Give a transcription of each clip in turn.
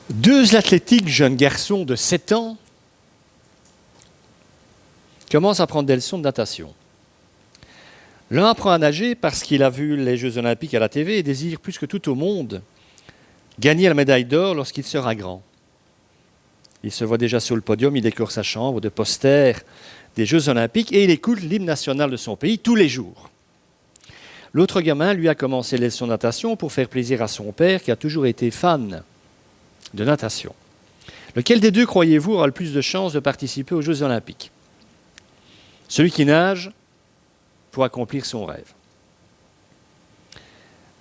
Deux athlétiques jeunes garçons de 7 ans commencent à prendre des leçons de natation. L'un apprend à nager parce qu'il a vu les Jeux Olympiques à la TV et désire plus que tout au monde gagner la médaille d'or lorsqu'il sera grand. Il se voit déjà sur le podium, il décore sa chambre de posters des Jeux Olympiques et il écoute l'hymne national de son pays tous les jours. L'autre gamin, lui, a commencé les leçons de natation pour faire plaisir à son père qui a toujours été fan de natation. Lequel des deux, croyez-vous, aura le plus de chances de participer aux Jeux Olympiques? Celui qui nage pour accomplir son rêve.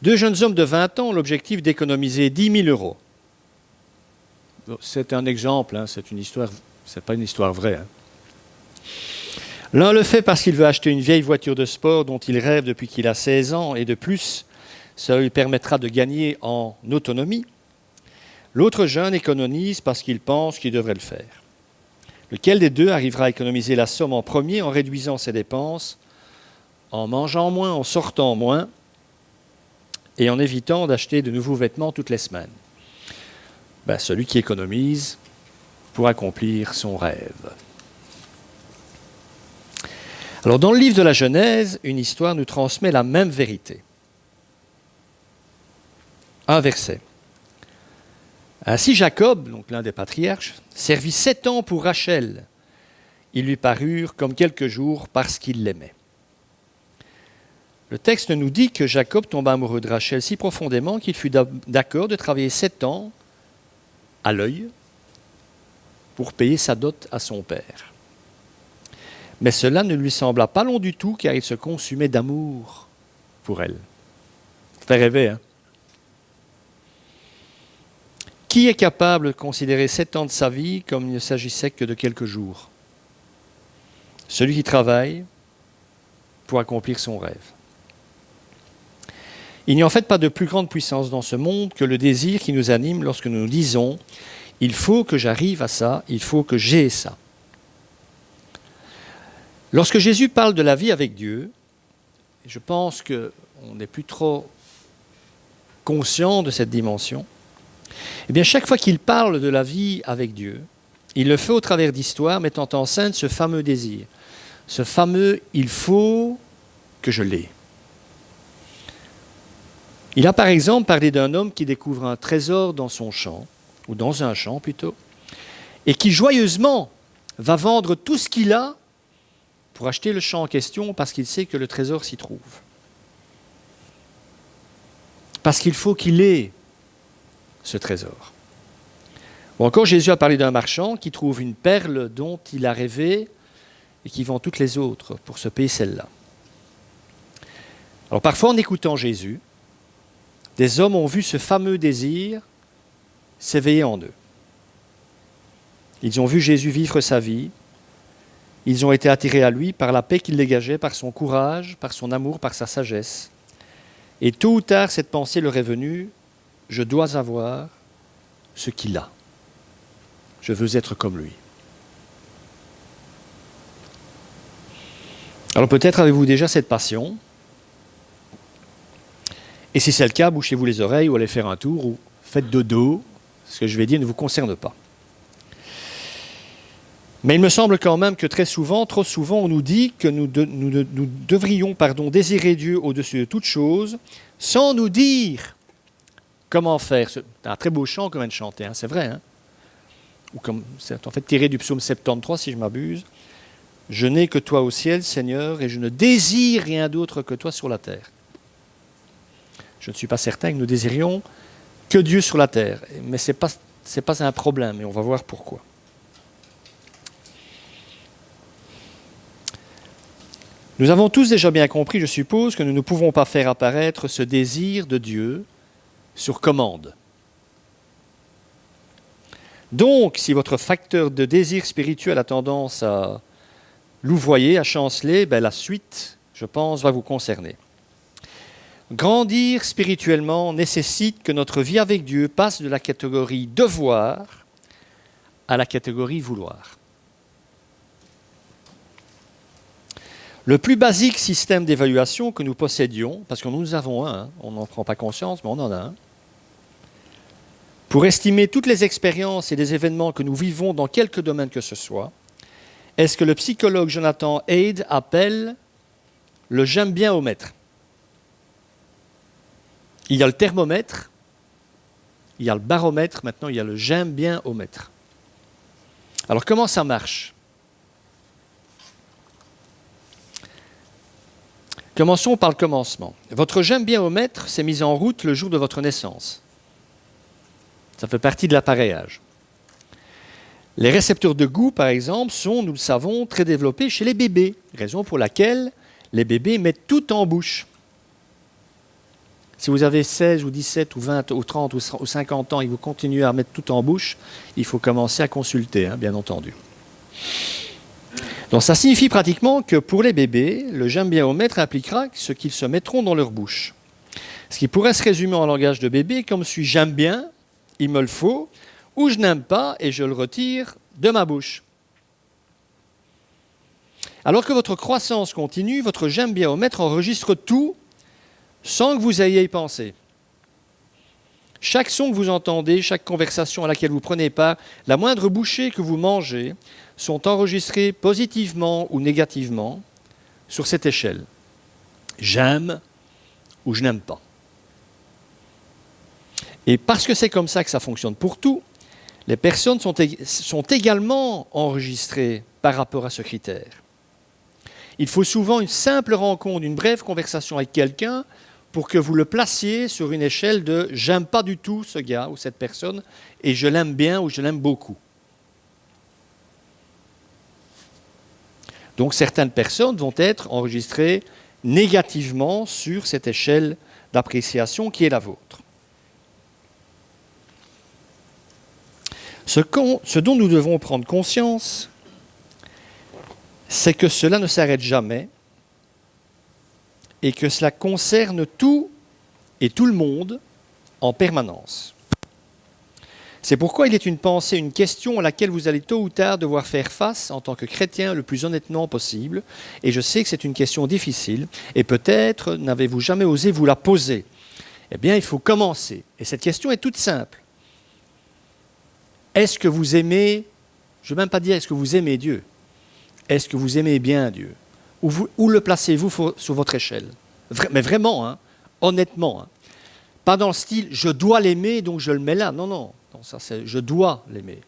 Deux jeunes hommes de 20 ans ont l'objectif d'économiser 10 000 euros. C'est un exemple, hein, c'est une histoire, c'est pas une histoire vraie. Hein. L'un le fait parce qu'il veut acheter une vieille voiture de sport dont il rêve depuis qu'il a 16 ans et de plus, ça lui permettra de gagner en autonomie. L'autre jeune économise parce qu'il pense qu'il devrait le faire. Lequel des deux arrivera à économiser la somme en premier en réduisant ses dépenses, en mangeant moins, en sortant moins et en évitant d'acheter de nouveaux vêtements toutes les semaines? Celui qui économise pour accomplir son rêve. Alors, dans le livre de la Genèse, une histoire nous transmet la même vérité. Un verset. Ainsi Jacob, donc l'un des patriarches, servit 7 ans pour Rachel. Ils lui parurent comme quelques jours parce qu'il l'aimait. Le texte nous dit que Jacob tomba amoureux de Rachel si profondément qu'il fut d'accord de travailler 7 ans à l'œil pour payer sa dot à son père. Mais cela ne lui sembla pas long du tout car il se consumait d'amour pour elle. Ça fait rêver, hein? Qui est capable de considérer 7 ans de sa vie comme il ne s'agissait que de quelques jours? Celui qui travaille pour accomplir son rêve. Il n'y a en fait pas de plus grande puissance dans ce monde que le désir qui nous anime lorsque nous nous disons « il faut que j'arrive à ça, il faut que j'aie ça ». Lorsque Jésus parle de la vie avec Dieu, je pense qu'on n'est plus trop conscient de cette dimension, eh bien, chaque fois qu'il parle de la vie avec Dieu, il le fait au travers d'histoires mettant en scène ce fameux désir, ce fameux « il faut que je l'ai ». Il a par exemple parlé d'un homme qui découvre un trésor dans son champ, ou dans un champ plutôt, et qui joyeusement va vendre tout ce qu'il a pour acheter le champ en question parce qu'il sait que le trésor s'y trouve. Parce qu'il faut qu'il ait ce trésor. Ou encore, Jésus a parlé d'un marchand qui trouve une perle dont il a rêvé et qui vend toutes les autres pour se payer celle-là. Alors parfois, en écoutant Jésus, des hommes ont vu ce fameux désir s'éveiller en eux. Ils ont vu Jésus vivre sa vie. Ils ont été attirés à lui par la paix qu'il dégageait, par son courage, par son amour, par sa sagesse. Et tôt ou tard, cette pensée leur est venue, je dois avoir ce qu'il a. Je veux être comme lui. Alors peut-être avez-vous déjà cette passion. Et si c'est le cas, bouchez-vous les oreilles ou allez faire un tour ou faites dodo. Ce que je vais dire ne vous concerne pas. Mais il me semble quand même que très souvent, trop souvent, on nous dit que nous devrions désirer Dieu au-dessus de toute chose, sans nous dire comment faire. C'est un très beau chant qu'on vient de chanter, hein, c'est vrai. Hein? Ou comme c'est en fait tiré du psaume 73, si je m'abuse. Je n'ai que toi au ciel, Seigneur, et je ne désire rien d'autre que toi sur la terre. Je ne suis pas certain que nous désirions que Dieu sur la terre, mais ce n'est pas un problème, et on va voir pourquoi. Nous avons tous déjà bien compris, je suppose, que nous ne pouvons pas faire apparaître ce désir de Dieu sur commande. Donc, si votre facteur de désir spirituel a tendance à louvoyer, à chanceler, la suite, je pense, va vous concerner. Grandir spirituellement nécessite que notre vie avec Dieu passe de la catégorie devoir à la catégorie vouloir. Le plus basique système d'évaluation que nous possédions, parce que nous en avons un, on n'en prend pas conscience, mais on en a un, Pour estimer toutes les expériences et les événements que nous vivons dans quelque domaine que ce soit, est ce que le psychologue Jonathan Haidt appelle le j'aime bien au mètre. Il y a le thermomètre, il y a le baromètre, maintenant il y a le j'aime bien au mètre. Alors comment ça marche? Commençons par le commencement. Votre j'aime bien au mètre s'est mis en route le jour de votre naissance. Ça fait partie de l'appareillage. Les récepteurs de goût, par exemple, sont, nous le savons, très développés chez les bébés, raison pour laquelle les bébés mettent tout en bouche. Si vous avez 16 ou 17 ou 20 ou 30 ou 50 ans et que vous continuez à mettre tout en bouche, il faut commencer à consulter, bien entendu. Donc ça signifie pratiquement que pour les bébés, le j'aime bien au mètre impliquera ce qu'ils se mettront dans leur bouche. Ce qui pourrait se résumer en langage de bébé comme suit: j'aime bien, il me le faut, ou je n'aime pas et je le retire de ma bouche. Alors que votre croissance continue, votre j'aime bien au mètre enregistre tout sans que vous ayez pensé. Chaque son que vous entendez, chaque conversation à laquelle vous prenez part, la moindre bouchée que vous mangez sont enregistrés positivement ou négativement sur cette échelle. J'aime ou je n'aime pas. Et parce que c'est comme ça que ça fonctionne pour tout, les personnes sont également enregistrées par rapport à ce critère. Il faut souvent une simple rencontre, une brève conversation avec quelqu'un pour que vous le placiez sur une échelle de « j'aime pas du tout ce gars ou cette personne et je l'aime bien ou je l'aime beaucoup ». Donc certaines personnes vont être enregistrées négativement sur cette échelle d'appréciation qui est la vôtre. Ce dont nous devons prendre conscience, c'est que cela ne s'arrête jamais et que cela concerne tout et tout le monde en permanence. C'est pourquoi il est une pensée, une question à laquelle vous allez tôt ou tard devoir faire face en tant que chrétien le plus honnêtement possible. Et je sais que c'est une question difficile et peut-être n'avez-vous jamais osé vous la poser. Eh bien, il faut commencer. Et cette question est toute simple. Est-ce que vous aimez, je ne vais même pas dire est-ce que vous aimez Dieu, est-ce que vous aimez bien Dieu? Où le placez-vous sur votre échelle? Mais vraiment, honnêtement. Pas dans le style je dois l'aimer donc je le mets là. Non, non, ça c'est je dois l'aimer.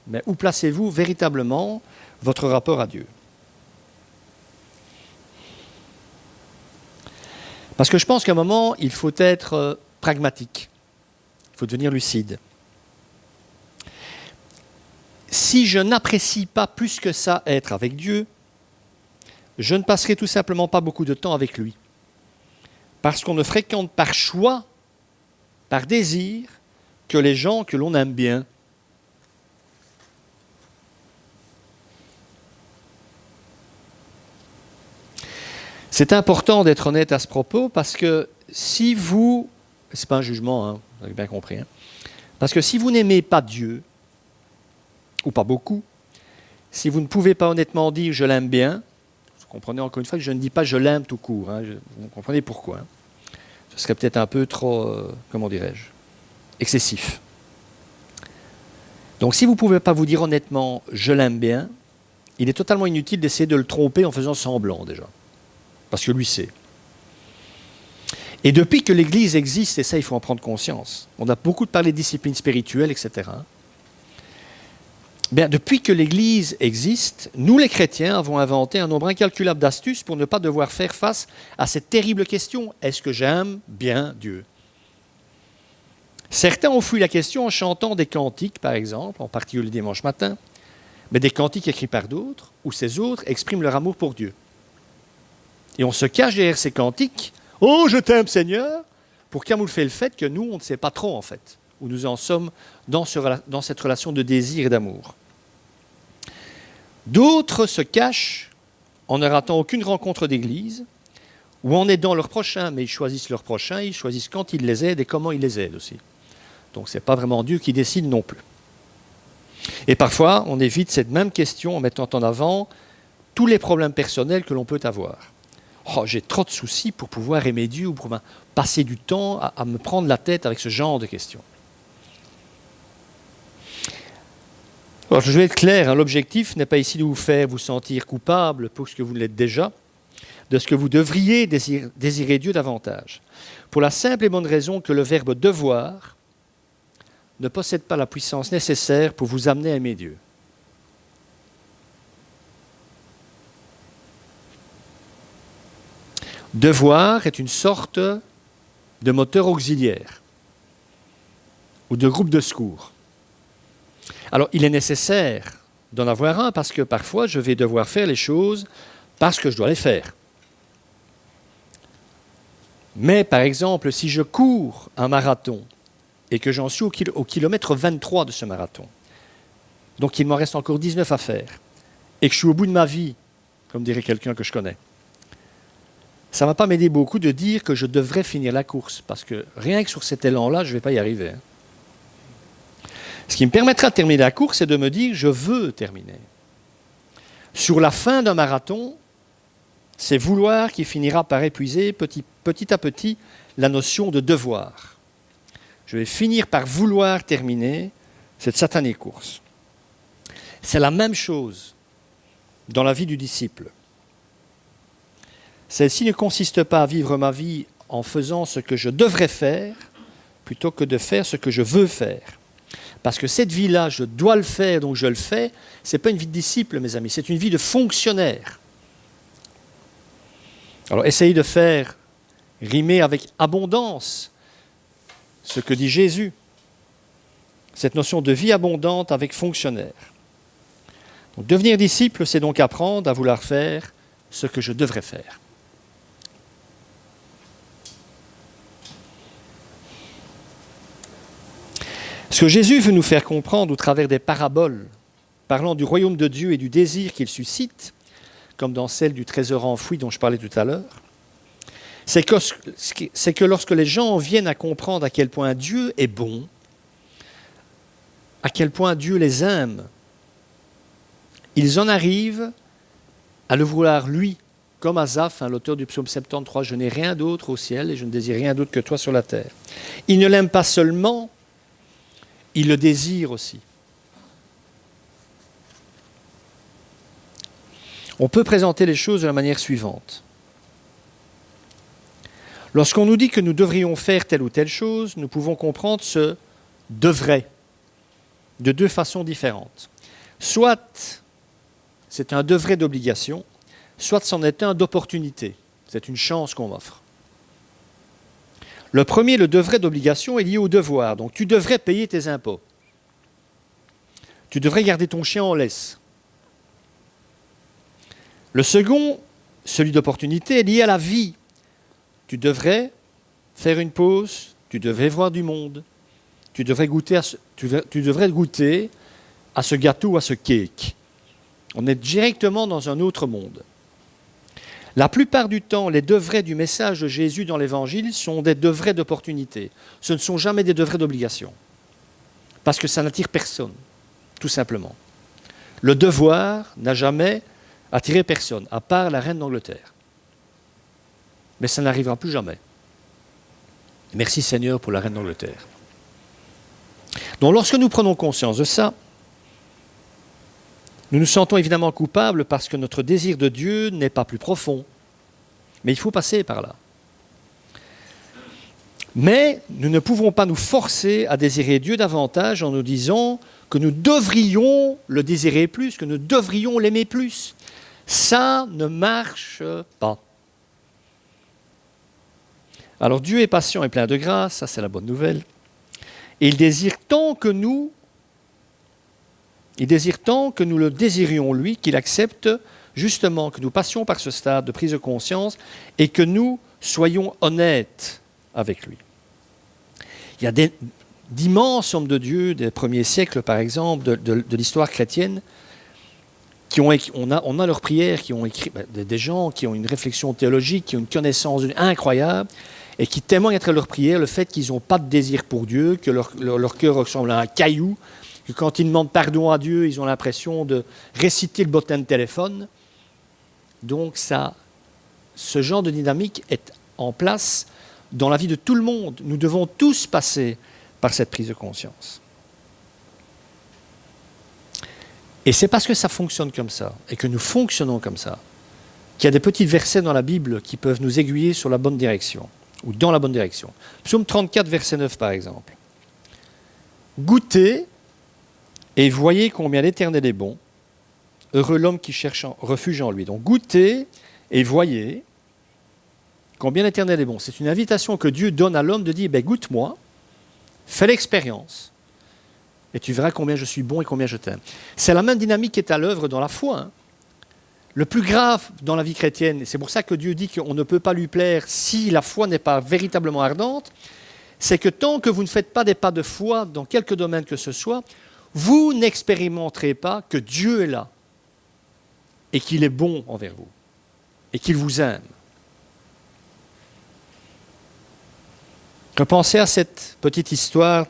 Mais où placez-vous véritablement votre rapport à Dieu? Parce que je pense qu'à un moment, il faut être pragmatique. Il faut devenir lucide. Si je n'apprécie pas plus que ça être avec Dieu, je ne passerai tout simplement pas beaucoup de temps avec lui. Parce qu'on ne fréquente par choix, par désir, que les gens que l'on aime bien. C'est important d'être honnête à ce propos parce que si vous, c'est pas un jugement, vous avez bien compris, parce que si vous n'aimez pas Dieu, ou pas beaucoup, si vous ne pouvez pas honnêtement dire « je l'aime bien », vous comprenez encore une fois que je ne dis pas « je l'aime » tout court, vous comprenez pourquoi. Ce serait peut-être un peu trop, comment dirais-je, excessif. Donc si vous ne pouvez pas vous dire honnêtement « je l'aime bien », il est totalement inutile d'essayer de le tromper en faisant semblant déjà, parce que lui sait. Et depuis que l'Église existe, et ça il faut en prendre conscience, on a beaucoup parlé de discipline spirituelle, etc., bien, depuis que l'Église existe, nous les chrétiens avons inventé un nombre incalculable d'astuces pour ne pas devoir faire face à cette terrible question « Est-ce que j'aime bien Dieu ?» Certains ont fui la question en chantant des cantiques, par exemple, en particulier le dimanche matin, mais des cantiques écrits par d'autres, où ces autres expriment leur amour pour Dieu. Et on se cache derrière ces cantiques « Oh, je t'aime Seigneur !» pour camoufler le fait que nous, on ne sait pas trop en fait, où nous en sommes dans cette relation de désir et d'amour. D'autres se cachent en ne ratant aucune rencontre d'église, ou en aidant leurs prochains, mais ils choisissent leurs prochains, ils choisissent quand ils les aident et comment ils les aident aussi. Donc ce n'est pas vraiment Dieu qui décide non plus. Et parfois, on évite cette même question en mettant en avant tous les problèmes personnels que l'on peut avoir. Oh, j'ai trop de soucis pour pouvoir aimer Dieu ou pour passer du temps à me prendre la tête avec ce genre de questions. Alors, je vais être clair, hein, l'objectif n'est pas ici de vous faire vous sentir coupable pour ce que vous l'êtes déjà, de ce que vous devriez désirer Dieu davantage. Pour la simple et bonne raison que le verbe devoir ne possède pas la puissance nécessaire pour vous amener à aimer Dieu. Devoir est une sorte de moteur auxiliaire ou de groupe de secours. Alors, il est nécessaire d'en avoir un parce que parfois, je vais devoir faire les choses parce que je dois les faire. Mais, par exemple, si je cours un marathon et que j'en suis au kilomètre 23 de ce marathon, donc il m'en reste encore 19 à faire, et que je suis au bout de ma vie, comme dirait quelqu'un que je connais, ça ne va pas m'aider beaucoup de dire que je devrais finir la course, parce que rien que sur cet élan-là, je ne vais pas y arriver. Ce qui me permettra de terminer la course, c'est de me dire, je veux terminer. Sur la fin d'un marathon, c'est vouloir qui finira par épuiser petit à petit la notion de devoir. Je vais finir par vouloir terminer cette satanée course. C'est la même chose dans la vie du disciple. Celle-ci ne consiste pas à vivre ma vie en faisant ce que je devrais faire, plutôt que de faire ce que je veux faire. Parce que cette vie-là, je dois le faire, donc je le fais, ce n'est pas une vie de disciple, mes amis, c'est une vie de fonctionnaire. Alors, essayez de faire rimer avec abondance ce que dit Jésus. Cette notion de vie abondante avec fonctionnaire. Donc, devenir disciple, c'est donc apprendre à vouloir faire ce que je devrais faire. Ce que Jésus veut nous faire comprendre au travers des paraboles, parlant du royaume de Dieu et du désir qu'il suscite, comme dans celle du trésor enfoui dont je parlais tout à l'heure, c'est que lorsque les gens viennent à comprendre à quel point Dieu est bon, à quel point Dieu les aime, ils en arrivent à le vouloir lui, comme Asaph, l'auteur du psaume 73, « Je n'ai rien d'autre au ciel et je ne désire rien d'autre que toi sur la terre ». Ils ne l'aiment pas seulement, ils le désirent aussi. On peut présenter les choses de la manière suivante. Lorsqu'on nous dit que nous devrions faire telle ou telle chose, nous pouvons comprendre ce « devrait » de deux façons différentes. Soit c'est un devrait d'obligation, soit c'en est un d'opportunité. C'est une chance qu'on m'offre. Le premier, le devrait d'obligation, est lié au devoir. Donc tu devrais payer tes impôts. Tu devrais garder ton chien en laisse. Le second, celui d'opportunité, est lié à la vie. Tu devrais faire une pause, tu devrais voir du monde, tu devrais goûter à ce gâteau ou à ce cake. On est directement dans un autre monde. La plupart du temps, les devrais du message de Jésus dans l'Évangile sont des devrais d'opportunité. Ce ne sont jamais des devrais d'obligation. Parce que ça n'attire personne, tout simplement. Le devoir n'a jamais attiré personne, à part la reine d'Angleterre. Mais ça n'arrivera plus jamais. Merci Seigneur pour la reine d'Angleterre. Donc lorsque nous prenons conscience de ça, nous nous sentons évidemment coupables parce que notre désir de Dieu n'est pas plus profond. Mais il faut passer par là. Mais nous ne pouvons pas nous forcer à désirer Dieu davantage en nous disant que nous devrions le désirer plus, que nous devrions l'aimer plus. Ça ne marche pas. Alors Dieu est patient et plein de grâce, ça c'est la bonne nouvelle. Et il désire tant que nous le désirions lui, qu'il accepte justement que nous passions par ce stade de prise de conscience et que nous soyons honnêtes avec lui. Il y a d'immenses hommes de Dieu des premiers siècles, par exemple, de l'histoire chrétienne, on a leurs prières, qui ont écrit, des gens qui ont une réflexion théologique, qui ont une connaissance incroyable, et qui témoignent à travers leurs prières le fait qu'ils n'ont pas de désir pour Dieu, que leur cœur ressemble à un caillou, que quand ils demandent pardon à Dieu, ils ont l'impression de réciter le bottin de téléphone. Donc ce genre de dynamique est en place dans la vie de tout le monde. Nous devons tous passer par cette prise de conscience. Et c'est parce que ça fonctionne comme ça, et que nous fonctionnons comme ça, qu'il y a des petits versets dans la Bible qui peuvent nous aiguiller sur la bonne direction, ou dans la bonne direction. Psaume 34, verset 9, par exemple. Goûtez et voyez combien l'Éternel est bon. Heureux l'homme qui cherche refuge en lui. Donc goûtez et voyez combien l'Éternel est bon. C'est une invitation que Dieu donne à l'homme de dire, goûte-moi, fais l'expérience, et tu verras combien je suis bon et combien je t'aime. C'est la même dynamique qui est à l'œuvre dans la foi. Hein. Le plus grave dans la vie chrétienne, et c'est pour ça que Dieu dit qu'on ne peut pas lui plaire si la foi n'est pas véritablement ardente, c'est que tant que vous ne faites pas des pas de foi dans quelque domaine que ce soit, vous n'expérimenterez pas que Dieu est là et qu'il est bon envers vous et qu'il vous aime. Repensez à cette petite histoire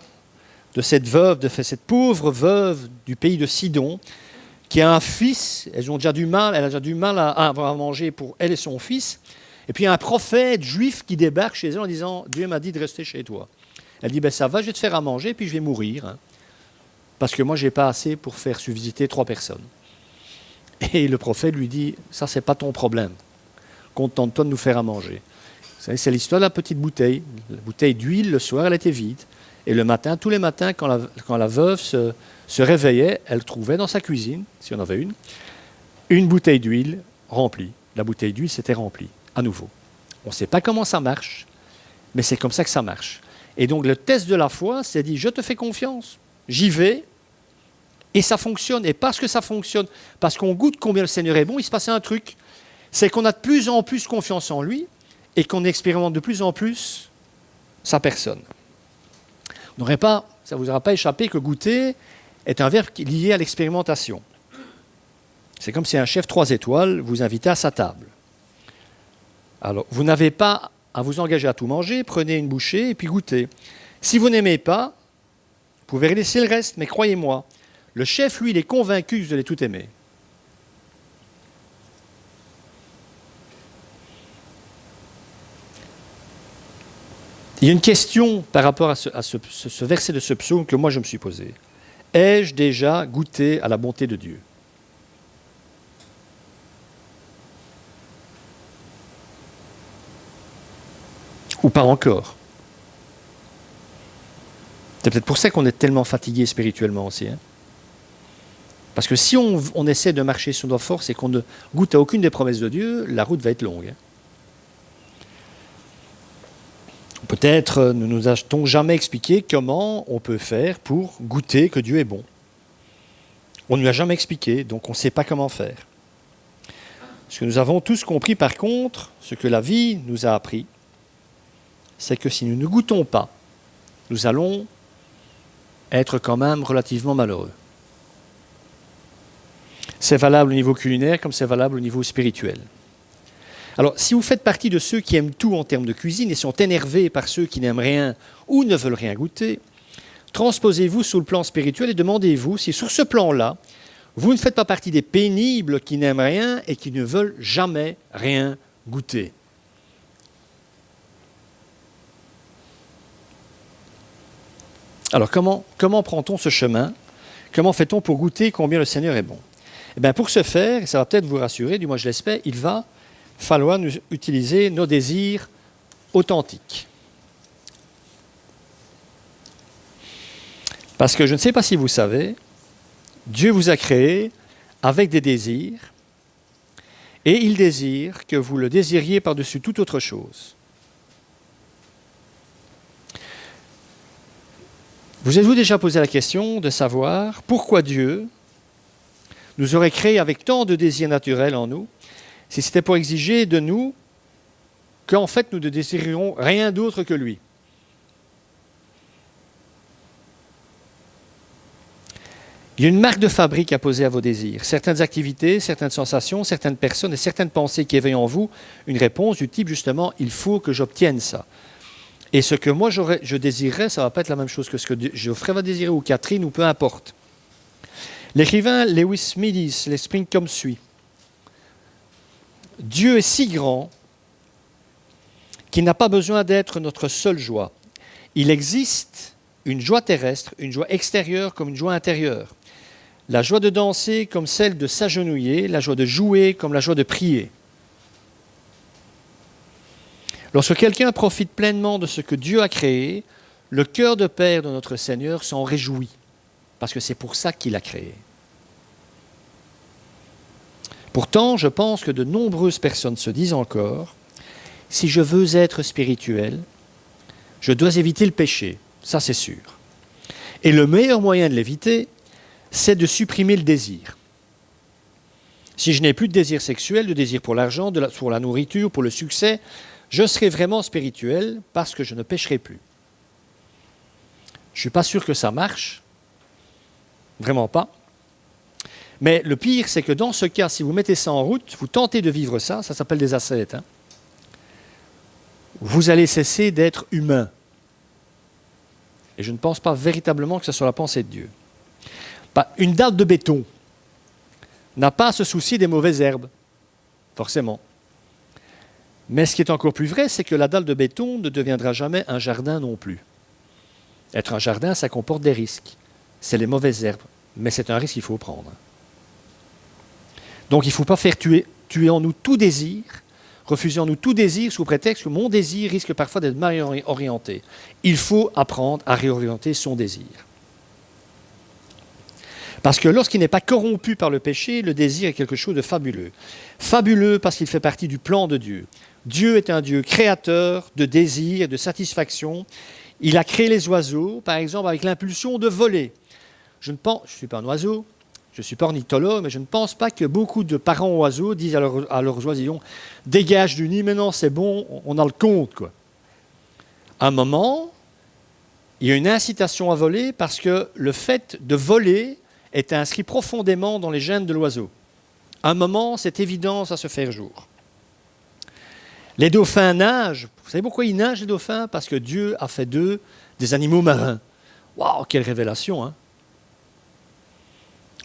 de cette veuve, de cette pauvre veuve du pays de Sidon, qui a un fils, elle a déjà du mal à avoir à manger pour elle et son fils, et puis il y a un prophète juif qui débarque chez elle en disant « Dieu m'a dit de rester chez toi ». Elle dit « ça va, je vais te faire à manger, puis je vais mourir, hein, parce que moi je n'ai pas assez pour faire subsister 3 personnes ». Et le prophète lui dit « ça, c'est pas ton problème, contente-toi de nous faire à manger ». C'est l'histoire de la petite bouteille. La bouteille d'huile, le soir, elle était vide. Et le matin, tous les matins, quand la veuve se réveillait, elle trouvait dans sa cuisine, s'il y en avait une bouteille d'huile remplie. La bouteille d'huile s'était remplie, à nouveau. On ne sait pas comment ça marche, mais c'est comme ça que ça marche. Et donc le test de la foi, c'est dit, je te fais confiance, j'y vais, et ça fonctionne. Et parce que ça fonctionne, parce qu'on goûte combien le Seigneur est bon, il se passe un truc. C'est qu'on a de plus en plus confiance en lui, et qu'on expérimente de plus en plus sa personne. Ça ne vous aura pas échappé que goûter est un verbe lié à l'expérimentation. C'est comme si un chef 3 étoiles vous invitait à sa table. Alors, vous n'avez pas à vous engager à tout manger, prenez une bouchée et puis goûtez. Si vous n'aimez pas, vous pouvez laisser le reste, mais croyez-moi, le chef, lui, il est convaincu que vous allez tout aimer. Il y a une question par rapport à ce verset de ce psaume que moi je me suis posé. Ai-je déjà goûté à la bonté de Dieu ? Ou pas encore ? C'est peut-être pour ça qu'on est tellement fatigué spirituellement aussi. Hein ? Parce que si on essaie de marcher sur nos forces et qu'on ne goûte à aucune des promesses de Dieu, la route va être longue. Hein ? Peut-être ne nous a-t-on jamais expliqué comment on peut faire pour goûter que Dieu est bon. On ne nous a jamais expliqué, donc on ne sait pas comment faire. Ce que nous avons tous compris par contre, ce que la vie nous a appris, c'est que si nous ne goûtons pas, nous allons être quand même relativement malheureux. C'est valable au niveau culinaire comme c'est valable au niveau spirituel. Alors, si vous faites partie de ceux qui aiment tout en termes de cuisine et sont énervés par ceux qui n'aiment rien ou ne veulent rien goûter, transposez-vous sur le plan spirituel et demandez-vous si sur ce plan-là, vous ne faites pas partie des pénibles qui n'aiment rien et qui ne veulent jamais rien goûter. Alors, comment prend-on ce chemin ? Comment fait-on pour goûter combien le Seigneur est bon ? Eh bien, pour ce faire, et ça va peut-être vous rassurer, du moins je l'espère, il va falloir nous utiliser nos désirs authentiques. Parce que je ne sais pas si vous savez, Dieu vous a créé avec des désirs et il désire que vous le désiriez par-dessus toute autre chose. Vous êtes-vous déjà posé la question de savoir pourquoi Dieu nous aurait créés avec tant de désirs naturels en nous, si c'était pour exiger de nous qu'en fait nous ne désirions rien d'autre que lui. Il y a une marque de fabrique à poser à vos désirs. Certaines activités, certaines sensations, certaines personnes et certaines pensées qui éveillent en vous une réponse du type justement « il faut que j'obtienne ça ». Et ce que moi je désirerais, ça ne va pas être la même chose que ce que Geoffrey va désirer ou Catherine ou peu importe. L'écrivain Lewis Smedes l'exprime comme suit. Dieu est si grand qu'il n'a pas besoin d'être notre seule joie. Il existe une joie terrestre, une joie extérieure comme une joie intérieure. La joie de danser comme celle de s'agenouiller, la joie de jouer comme la joie de prier. Lorsque quelqu'un profite pleinement de ce que Dieu a créé, le cœur de Père de notre Seigneur s'en réjouit, parce que c'est pour ça qu'il a créé. Pourtant, je pense que de nombreuses personnes se disent encore, si je veux être spirituel, je dois éviter le péché, ça c'est sûr. Et le meilleur moyen de l'éviter, c'est de supprimer le désir. Si je n'ai plus de désir sexuel, de désir pour l'argent, pour la nourriture, pour le succès, je serai vraiment spirituel parce que je ne pécherai plus. Je ne suis pas sûr que ça marche, vraiment pas. Mais le pire, c'est que dans ce cas, si vous mettez ça en route, vous tentez de vivre ça, ça s'appelle des ascètes, vous allez cesser d'être humain. Et je ne pense pas véritablement que ce soit la pensée de Dieu. Une dalle de béton n'a pas à se soucier des mauvaises herbes, forcément. Mais ce qui est encore plus vrai, c'est que la dalle de béton ne deviendra jamais un jardin non plus. Être un jardin, ça comporte des risques. C'est les mauvaises herbes, mais c'est un risque qu'il faut prendre. Donc il ne faut pas faire tuer en nous tout désir, refuser en nous tout désir sous prétexte que mon désir risque parfois d'être mal orienté. Il faut apprendre à réorienter son désir. Parce que lorsqu'il n'est pas corrompu par le péché, le désir est quelque chose de fabuleux. Fabuleux parce qu'il fait partie du plan de Dieu. Dieu est un Dieu créateur de désir, de satisfaction. Il a créé les oiseaux, par exemple, avec l'impulsion de voler. Je ne suis pas un oiseau, je ne suis pas ornithologue, mais je ne pense pas que beaucoup de parents oiseaux disent à leurs oisillons « dégage du nid, mais non, c'est bon, on a le compte. » quoi. À un moment, il y a une incitation à voler parce que le fait de voler est inscrit profondément dans les gènes de l'oiseau. À un moment, cette évidence à se faire jour. Les dauphins nagent. Vous savez pourquoi ils nagent, les dauphins? Parce que Dieu a fait d'eux des animaux marins. Waouh, quelle révélation, hein!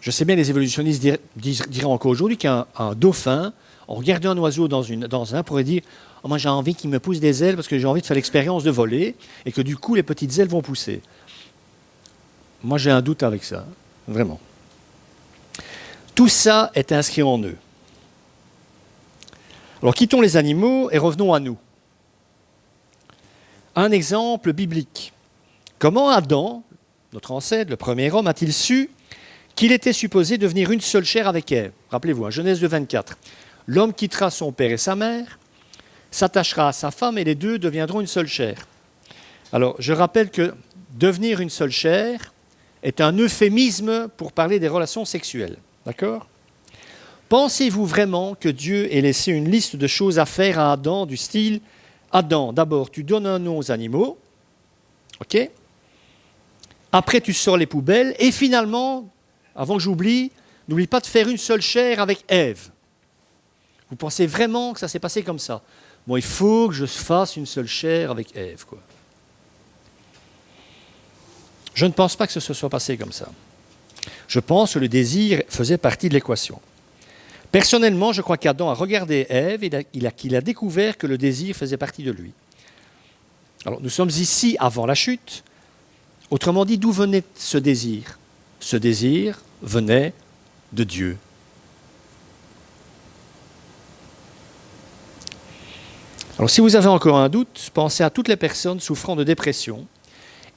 Je sais bien, les évolutionnistes diraient encore aujourd'hui qu'un dauphin, en regardant un oiseau dans un, pourrait dire oh, « moi j'ai envie qu'il me pousse des ailes parce que j'ai envie de faire l'expérience de voler et que du coup les petites ailes vont pousser. » Moi j'ai un doute avec ça, vraiment. Tout ça est inscrit en eux. Alors quittons les animaux et revenons à nous. Un exemple biblique. Comment Adam, notre ancêtre, le premier homme, a-t-il su qu'il était supposé devenir une seule chair avec Ève? Rappelez-vous, Genèse 2,24. L'homme quittera son père et sa mère, s'attachera à sa femme et les deux deviendront une seule chair. Alors, je rappelle que devenir une seule chair est un euphémisme pour parler des relations sexuelles. D'accord? Pensez-vous vraiment que Dieu ait laissé une liste de choses à faire à Adam du style « Adam, d'abord, tu donnes un nom aux animaux, ok? Après, tu sors les poubelles, et finalement, avant que j'oublie, n'oublie pas de faire une seule chair avec Ève. » Vous pensez vraiment que ça s'est passé comme ça? Bon, il faut que je fasse une seule chair avec Ève, quoi. Je ne pense pas que ce se soit passé comme ça. Je pense que le désir faisait partie de l'équation. Personnellement, je crois qu'Adam a regardé Ève et qu'il a découvert que le désir faisait partie de lui. Alors, nous sommes ici avant la chute. Autrement dit, d'où venait ce désir? Ce désir venait de Dieu. Alors, si vous avez encore un doute, pensez à toutes les personnes souffrant de dépression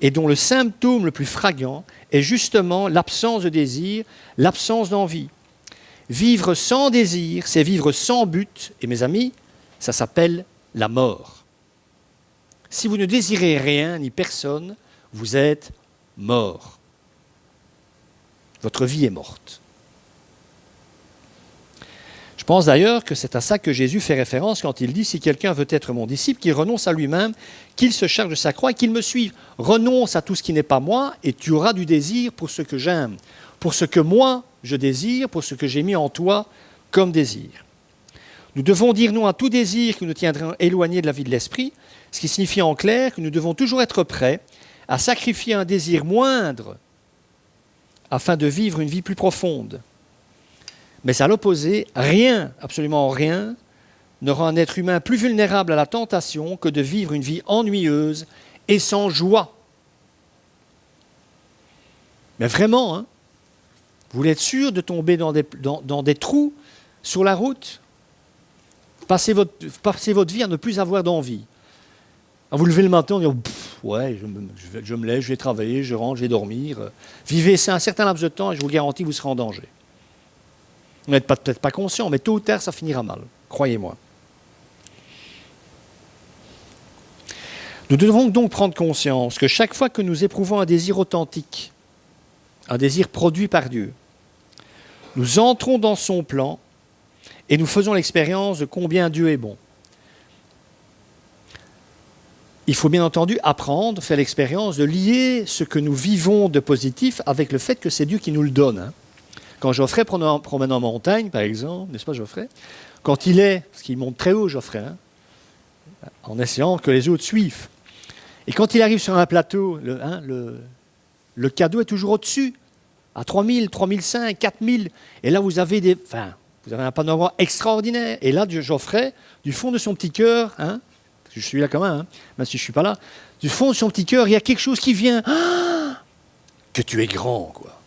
et dont le symptôme le plus flagrant est justement l'absence de désir, l'absence d'envie. Vivre sans désir, c'est vivre sans but. Et mes amis, ça s'appelle la mort. Si vous ne désirez rien ni personne, vous êtes mort. Votre vie est morte. Je pense d'ailleurs que c'est à ça que Jésus fait référence quand il dit « Si quelqu'un veut être mon disciple, qu'il renonce à lui-même, qu'il se charge de sa croix et qu'il me suive. Renonce à tout ce qui n'est pas moi et tu auras du désir pour ce que j'aime, pour ce que moi je désire, pour ce que j'ai mis en toi comme désir. » Nous devons dire non à tout désir qui nous tiendrait éloignés de la vie de l'esprit, ce qui signifie en clair que nous devons toujours être prêts à sacrifier un désir moindre afin de vivre une vie plus profonde. Mais à l'opposé, rien, absolument rien, ne rend un être humain plus vulnérable à la tentation que de vivre une vie ennuyeuse et sans joie. Mais vraiment, hein? Vous voulez être sûr de tomber dans des trous sur la route? Passez votre vie à ne plus avoir d'envie. Vous levez le matin, vous dites ouais, je me lève, je vais travailler, je rentre, je vais dormir. Vivez ça un certain laps de temps et je vous garantis que vous serez en danger. Vous n'êtes peut-être pas conscient, mais tôt ou tard, ça finira mal. Croyez-moi. Nous devons donc prendre conscience que chaque fois que nous éprouvons un désir authentique, un désir produit par Dieu, nous entrons dans son plan et nous faisons l'expérience de combien Dieu est bon. Il faut bien entendu apprendre, faire l'expérience de lier ce que nous vivons de positif avec le fait que c'est Dieu qui nous le donne. Hein. Quand Geoffrey promène en montagne, par exemple, n'est-ce pas Geoffrey? Quand il est, parce qu'il monte très haut Geoffrey, hein, en essayant que les autres suivent. Et quand il arrive sur un plateau, le cadeau est toujours au-dessus, à 3000, 3005, 4000. Et là, vous avez un panorama extraordinaire. Et là, Geoffrey, du fond de son petit cœur, hein, parce que je suis là quand même, hein, même si je ne suis pas là, du fond de son petit cœur, il y a quelque chose qui vient. Ah, que tu es grand, quoi,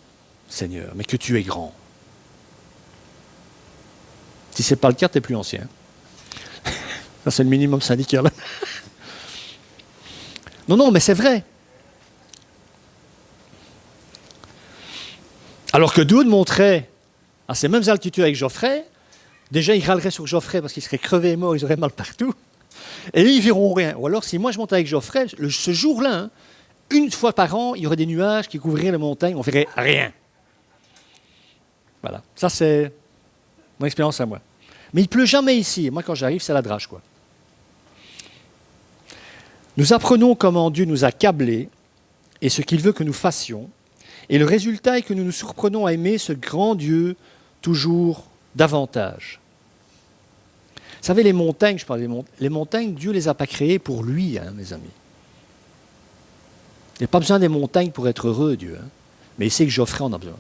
Seigneur, mais que tu es grand. Si ce n'est pas le cas, tu n'es plus ancien. Ça, c'est le minimum syndical. Non, mais c'est vrai. Alors que d'autres montraient à ces mêmes altitudes avec Geoffrey, déjà ils râleraient sur Geoffrey parce qu'ils seraient crevés et morts, ils auraient mal partout. Et ils ne verront rien. Ou alors si moi je montais avec Geoffrey, ce jour-là, hein, une fois par an, il y aurait des nuages qui couvriraient les montagnes, on ne verrait rien. Voilà, ça c'est mon expérience à moi. Mais il ne pleut jamais ici. Moi quand j'arrive, c'est la drache, quoi. Nous apprenons comment Dieu nous a câblés et ce qu'il veut que nous fassions. Et le résultat est que nous nous surprenons à aimer ce grand Dieu toujours davantage. Vous savez, les montagnes, je parle les montagnes, Dieu ne les a pas créées pour lui, hein, mes amis. Il n'y a pas besoin des montagnes pour être heureux, Dieu. Hein. Mais il sait que Geoffrey en a besoin.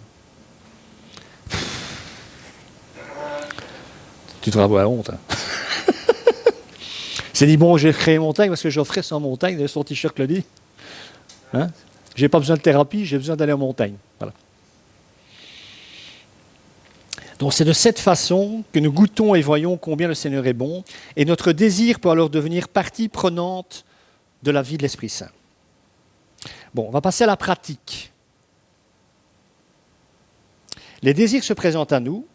Tu devrais avoir honte. Hein. Il s'est dit, bon, j'ai créé montagne parce que Geoffrey sans montagne, son t-shirt le dit. Hein? Je n'ai pas besoin de thérapie, j'ai besoin d'aller en montagne. Voilà. Donc c'est de cette façon que nous goûtons et voyons combien le Seigneur est bon, et notre désir peut alors devenir partie prenante de la vie de l'Esprit Saint. Bon, on va passer à la pratique. Les désirs se présentent à nous,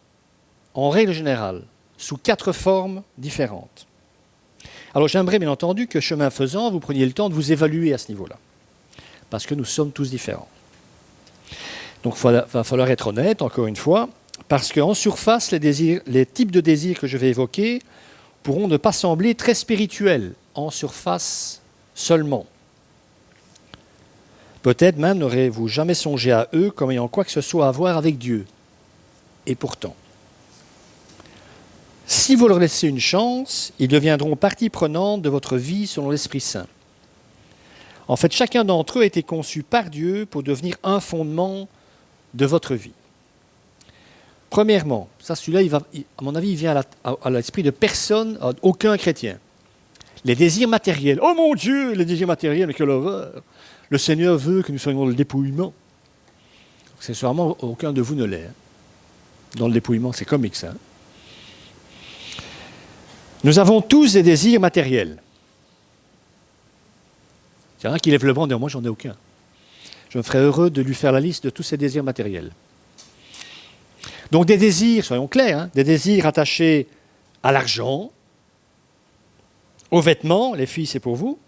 en règle générale, sous 4 formes différentes. Alors j'aimerais bien entendu que, chemin faisant, vous preniez le temps de vous évaluer à ce niveau-là. Parce que nous sommes tous différents. Donc il va falloir être honnête, encore une fois, parce qu'en surface, les types de désirs que je vais évoquer pourront ne pas sembler très spirituels, en surface seulement. Peut-être même n'aurez-vous jamais songé à eux comme ayant quoi que ce soit à voir avec Dieu. Et pourtant, si vous leur laissez une chance, ils deviendront partie prenante de votre vie selon l'Esprit Saint. En fait, chacun d'entre eux a été conçu par Dieu pour devenir un fondement de votre vie. Premièrement, celui-là, à mon avis, il vient à l'esprit de personne, aucun chrétien. Les désirs matériels. Oh mon Dieu, les désirs matériels, mais quelle horreur! Le Seigneur veut que nous soyons dans le dépouillement. Accessoirement, aucun de vous ne l'est. Hein. Dans le dépouillement, c'est comique ça. Hein. Nous avons tous des désirs matériels. Il y en a qui lèvent le bras et disent « moi, j'en ai aucun ». Je me ferais heureux de lui faire la liste de tous ces désirs matériels. Donc des désirs, soyons clairs, hein, des désirs attachés à l'argent, aux vêtements, les filles, c'est pour vous.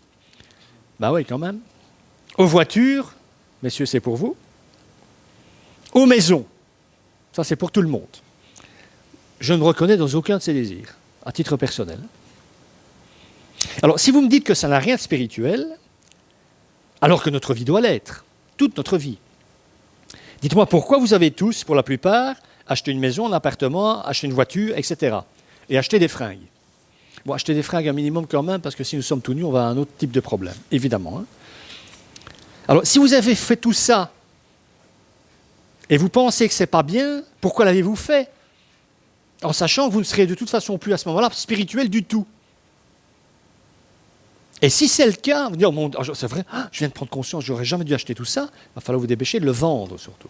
Ben oui, quand même. Aux voitures, messieurs, c'est pour vous. Aux maisons, ça c'est pour tout le monde. Je ne me reconnais dans aucun de ces désirs, à titre personnel. Alors, si vous me dites que ça n'a rien de spirituel, alors que notre vie doit l'être, toute notre vie. Dites-moi pourquoi vous avez tous, pour la plupart, acheté une maison, un appartement, acheté une voiture, etc. Et acheté des fringues. Bon, acheter des fringues un minimum quand même, parce que si nous sommes tout nus, on va à un autre type de problème, évidemment. Hein. Alors, si vous avez fait tout ça, et vous pensez que ce n'est pas bien, pourquoi l'avez-vous fait? En sachant que vous ne serez de toute façon plus à ce moment-là spirituel du tout. Et si c'est le cas, vous dites, oh, c'est vrai, je viens de prendre conscience, je n'aurais jamais dû acheter tout ça, il va falloir vous dépêcher de le vendre surtout.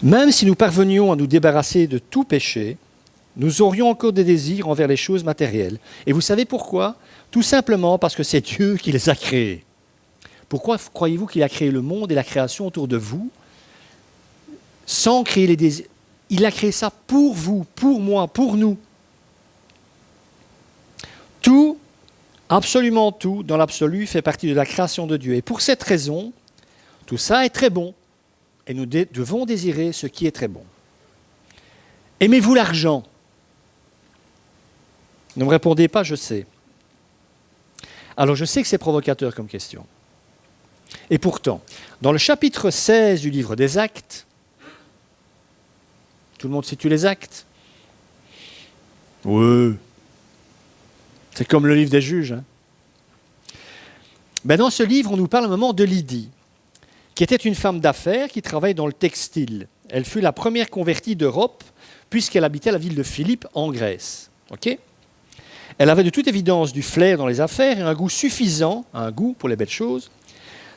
Même si nous parvenions à nous débarrasser de tout péché, nous aurions encore des désirs envers les choses matérielles. Et vous savez pourquoi ? Tout simplement parce que c'est Dieu qui les a créés. Pourquoi croyez-vous qu'il a créé le monde et la création autour de vous sans créer les désirs ? Il a créé ça pour vous, pour moi, pour nous. Tout, absolument tout, dans l'absolu, fait partie de la création de Dieu. Et pour cette raison, tout ça est très bon. Et nous devons désirer ce qui est très bon. Aimez-vous l'argent ? Ne me répondez pas, je sais. Alors je sais que c'est provocateur comme question. Et pourtant, dans le chapitre 16 du livre des Actes, tout le monde situe les Actes ? Oui. C'est comme le livre des Juges. Hein. Ben dans ce livre, on nous parle un moment de Lydie, qui était une femme d'affaires qui travaillait dans le textile. Elle fut la première convertie d'Europe, puisqu'elle habitait la ville de Philippe, en Grèce. Okay ? Elle avait de toute évidence du flair dans les affaires et un goût suffisant, un goût pour les belles choses,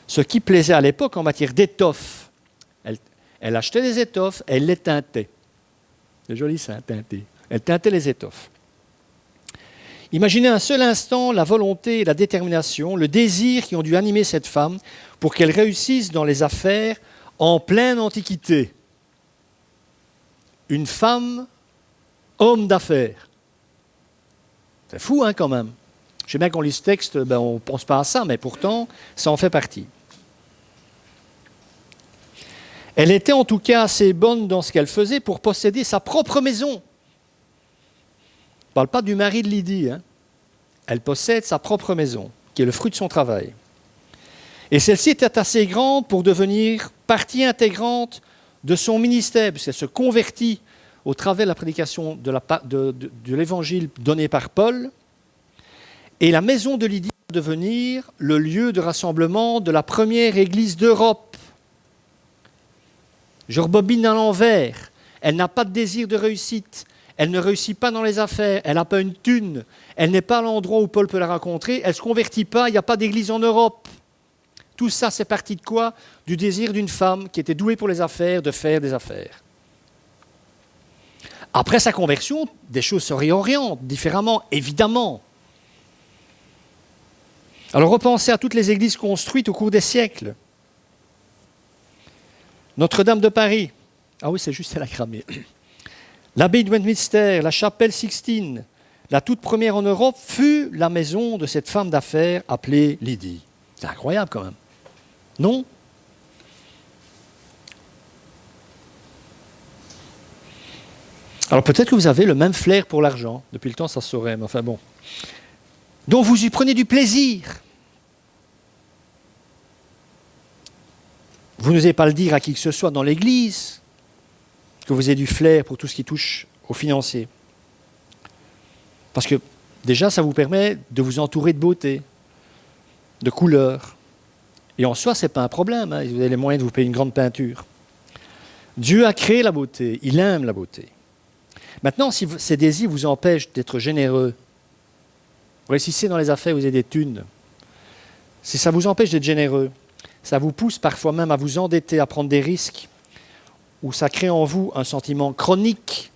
ce qui plaisait à l'époque en matière d'étoffes. Elle achetait des étoffes, elle les teintait. C'est joli ça, teinter. Elle teintait les étoffes. Imaginez un seul instant la volonté, la détermination, le désir qui ont dû animer cette femme pour qu'elle réussisse dans les affaires en pleine Antiquité. Une femme, homme d'affaires. C'est fou, hein, quand même. Je sais bien qu'on lit ce texte, on ne pense pas à ça, mais pourtant, ça en fait partie. Elle était en tout cas assez bonne dans ce qu'elle faisait pour posséder sa propre maison. Je ne parle pas du mari de Lydie. Hein. Elle possède sa propre maison, qui est le fruit de son travail. Et celle-ci était assez grande pour devenir partie intégrante de son ministère, puisqu'elle se convertit au travers de la prédication de l'évangile donné par Paul. Et la maison de Lydie va devenir le lieu de rassemblement de la première église d'Europe. Je rebobine à l'envers. Elle n'a pas de désir de réussite. Elle ne réussit pas dans les affaires. Elle n'a pas une thune. Elle n'est pas à l'endroit où Paul peut la rencontrer. Elle ne se convertit pas. Il n'y a pas d'église en Europe. Tout ça, c'est parti de quoi ? Du désir d'une femme qui était douée pour les affaires, de faire des affaires. Après sa conversion, des choses se réorientent différemment, évidemment. Alors repensez à toutes les églises construites au cours des siècles. Notre-Dame de Paris. Ah oui, c'est juste elle a cramé. L'abbaye de Westminster, la chapelle Sixtine, la toute première en Europe, fut la maison de cette femme d'affaires appelée Lydie. C'est incroyable quand même. Non ? Alors peut-être que vous avez le même flair pour l'argent. Depuis le temps, ça se saurait, mais enfin bon. Donc vous y prenez du plaisir. Vous n'osez pas le dire à qui que ce soit dans l'Église, que vous avez du flair pour tout ce qui touche aux financiers. Parce que déjà, ça vous permet de vous entourer de beauté, de couleurs. Et en soi, ce n'est pas un problème. Hein. Vous avez les moyens de vous payer une grande peinture. Dieu a créé la beauté. Il aime la beauté. Maintenant, si ces désirs vous empêchent d'être généreux, vous réussissez dans les affaires, vous avez des thunes. Si ça vous empêche d'être généreux, ça vous pousse parfois même à vous endetter, à prendre des risques, ou ça crée en vous un sentiment chronique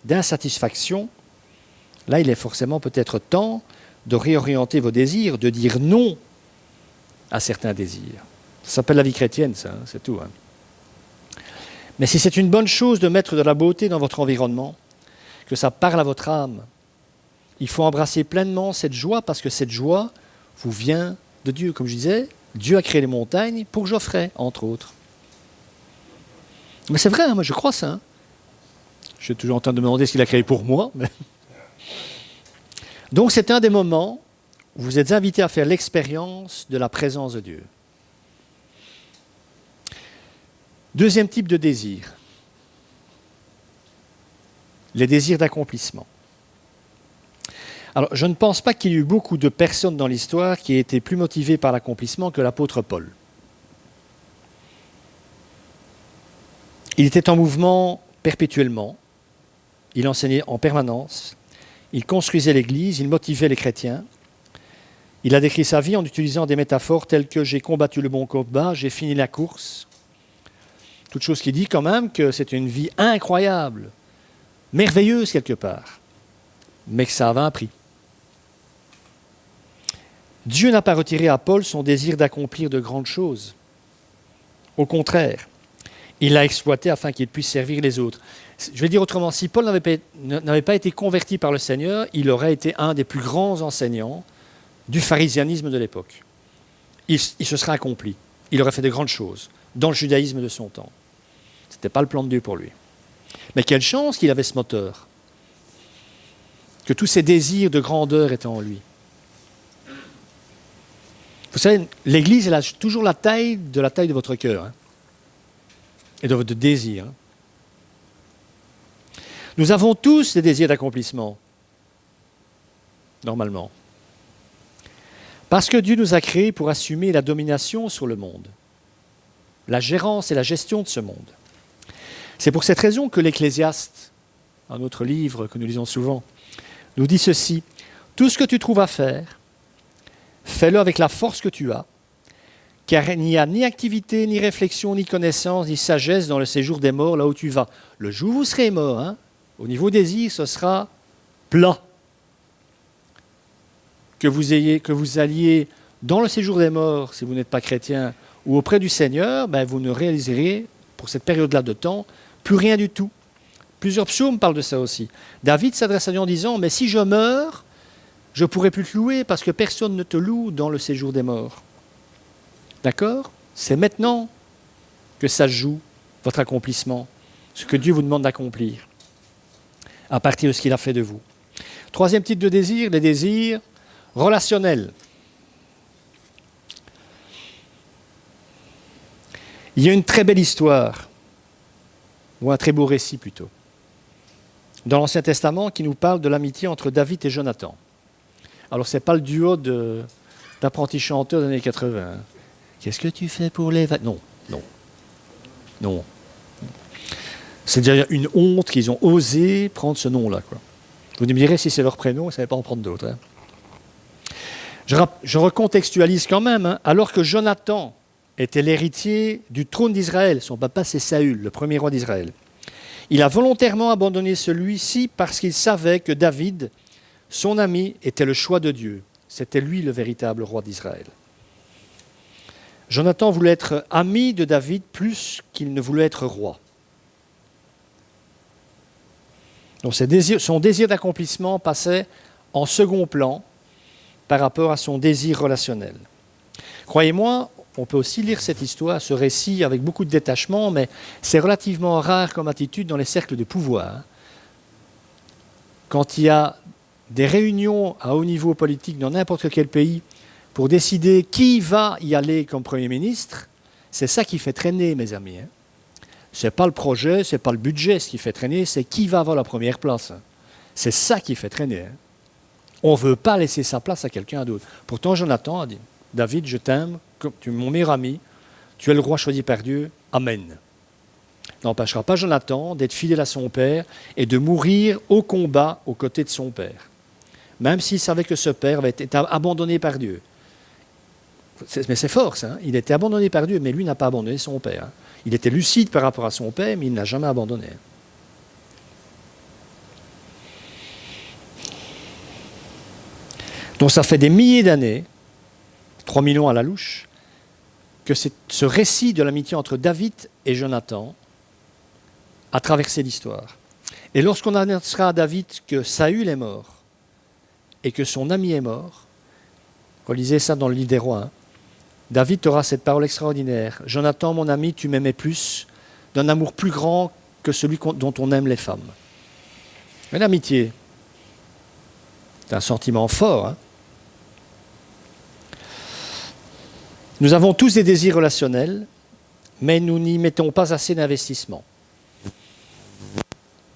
d'insatisfaction, là, il est forcément peut-être temps de réorienter vos désirs, de dire non à certains désirs. Ça s'appelle la vie chrétienne, ça, hein, c'est tout. Hein. Mais si c'est une bonne chose de mettre de la beauté dans votre environnement, que ça parle à votre âme, il faut embrasser pleinement cette joie, parce que cette joie vous vient de Dieu. Comme je disais, Dieu a créé les montagnes pour Geoffrey, entre autres. Mais c'est vrai, hein, moi je crois ça. Hein. Je suis toujours en train de me demander ce qu'il a créé pour moi. Mais... Donc c'est un des moments où vous êtes invités à faire l'expérience de la présence de Dieu. Deuxième type de désir. Les désirs d'accomplissement. Alors, je ne pense pas qu'il y ait eu beaucoup de personnes dans l'histoire qui aient été plus motivées par l'accomplissement que l'apôtre Paul. Il était en mouvement perpétuellement, il enseignait en permanence, il construisait l'Église, il motivait les chrétiens. Il a décrit sa vie en utilisant des métaphores telles que « j'ai combattu le bon combat, j'ai fini la course ». Toute chose qui dit quand même que c'est une vie incroyable, merveilleuse quelque part, mais que ça avait un prix. Dieu n'a pas retiré à Paul son désir d'accomplir de grandes choses. Au contraire, il l'a exploité afin qu'il puisse servir les autres. Je vais dire autrement, si Paul n'avait pas été converti par le Seigneur, il aurait été un des plus grands enseignants du pharisianisme de l'époque. Il se serait accompli. Il aurait fait de grandes choses dans le judaïsme de son temps. Ce n'était pas le plan de Dieu pour lui. Mais quelle chance qu'il avait ce moteur, que tous ses désirs de grandeur étaient en lui. Vous savez, l'Église, elle a toujours la taille de votre cœur, hein, et de votre désir. Nous avons tous des désirs d'accomplissement, normalement. Parce que Dieu nous a créés pour assumer la domination sur le monde, la gérance et la gestion de ce monde. C'est pour cette raison que l'Ecclésiaste, un autre livre que nous lisons souvent, nous dit ceci: tout ce que tu trouves à faire, fais-le avec la force que tu as, car il n'y a ni activité, ni réflexion, ni connaissance, ni sagesse dans le séjour des morts, là où tu vas. Le jour où vous serez mort, hein, au niveau désir, ce sera plat. Que vous alliez dans le séjour des morts, si vous n'êtes pas chrétien, ou auprès du Seigneur, ben vous ne réaliserez, pour cette période-là de temps, plus rien du tout. Plusieurs psaumes parlent de ça aussi. David s'adresse à Dieu en disant: mais si je meurs, je ne pourrai plus te louer parce que personne ne te loue dans le séjour des morts. D'accord ? C'est maintenant que ça joue, votre accomplissement, ce que Dieu vous demande d'accomplir, à partir de ce qu'il a fait de vous. Troisième type de désir, les désirs relationnels. Il y a une très belle histoire, ou un très beau récit plutôt, dans l'Ancien Testament qui nous parle de l'amitié entre David et Jonathan. Alors, ce n'est pas le duo d'apprentis chanteurs des années 80. Hein. Qu'est-ce que tu fais pour les... Non. C'est déjà une honte qu'ils ont osé prendre ce nom-là, quoi. Vous me direz si c'est leur prénom, ils ne savaient pas en prendre d'autres. Hein. Je recontextualise quand même. Hein. Alors que Jonathan était l'héritier du trône d'Israël, son papa c'est Saül, le premier roi d'Israël, il a volontairement abandonné celui-ci parce qu'il savait que David, son ami, était le choix de Dieu. C'était lui le véritable roi d'Israël. Jonathan voulait être ami de David plus qu'il ne voulait être roi. Donc son désir d'accomplissement passait en second plan par rapport à son désir relationnel. Croyez-moi, on peut aussi lire cette histoire, ce récit avec beaucoup de détachement, mais c'est relativement rare comme attitude dans les cercles de pouvoir. Quand il y a des réunions à haut niveau politique dans n'importe quel pays pour décider qui va y aller comme Premier ministre, c'est ça qui fait traîner, mes amis. Hein. Ce n'est pas le projet, ce n'est pas le budget, ce qui fait traîner, c'est qui va avoir la première place. Hein. C'est ça qui fait traîner. Hein. On ne veut pas laisser sa place à quelqu'un d'autre. Pourtant, Jonathan a dit: David, je t'aime, tu es mon meilleur ami, tu es le roi choisi par Dieu, Amen. N'empêchera pas Jonathan d'être fidèle à son père et de mourir au combat aux côtés de son père. Même s'il savait que ce père avait été abandonné par Dieu. Mais c'est fort, ça. Hein. Il était abandonné par Dieu, mais lui n'a pas abandonné son père. Hein. Il était lucide par rapport à son père, mais il ne l'a jamais abandonné. Donc ça fait des milliers d'années, 3000 ans à la louche, que ce récit de l'amitié entre David et Jonathan a traversé l'histoire. Et lorsqu'on annoncera à David que Saül est mort et que son ami est mort, relisez ça dans le livre des rois, hein, David aura cette parole extraordinaire: Jonathan, mon ami, tu m'aimais plus, d'un amour plus grand que celui dont on aime les femmes. Mais l'amitié, c'est un sentiment fort. Hein. Nous avons tous des désirs relationnels, mais nous n'y mettons pas assez d'investissement.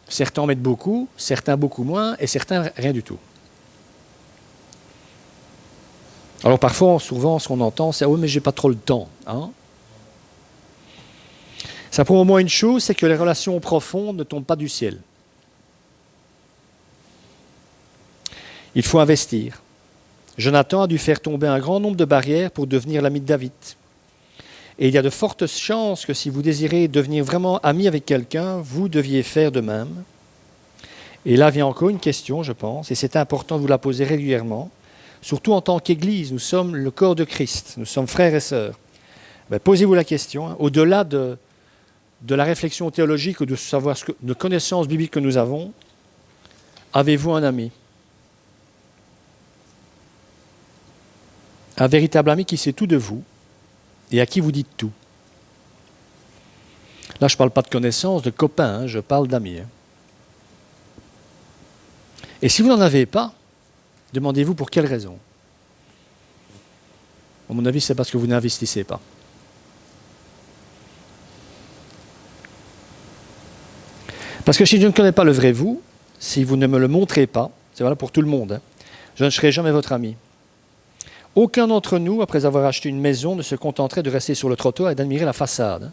Certains en mettent beaucoup, certains beaucoup moins, et certains rien du tout. Alors parfois, souvent, ce qu'on entend, c'est « oui, mais j'ai pas trop le temps. Hein ». Ça prouve au moins une chose, c'est que les relations profondes ne tombent pas du ciel. Il faut investir. Jonathan a dû faire tomber un grand nombre de barrières pour devenir l'ami de David. Et il y a de fortes chances que si vous désirez devenir vraiment ami avec quelqu'un, vous deviez faire de même. Et là vient encore une question, je pense, et c'est important de vous la poser régulièrement. Surtout en tant qu'Église, nous sommes le corps de Christ, nous sommes frères et sœurs. Posez-vous la question, au-delà de la réflexion théologique ou de savoir de connaissances bibliques que nous avons, avez-vous un ami? Un véritable ami qui sait tout de vous et à qui vous dites tout. Là, je ne parle pas de connaissances, de copains, je parle d'amis. Et si vous n'en avez pas, demandez-vous pour quelle raison. À mon avis, c'est parce que vous n'investissez pas. Parce que si je ne connais pas le vrai vous, si vous ne me le montrez pas, c'est valable pour tout le monde, je ne serai jamais votre ami. Aucun d'entre nous, après avoir acheté une maison, ne se contenterait de rester sur le trottoir et d'admirer la façade.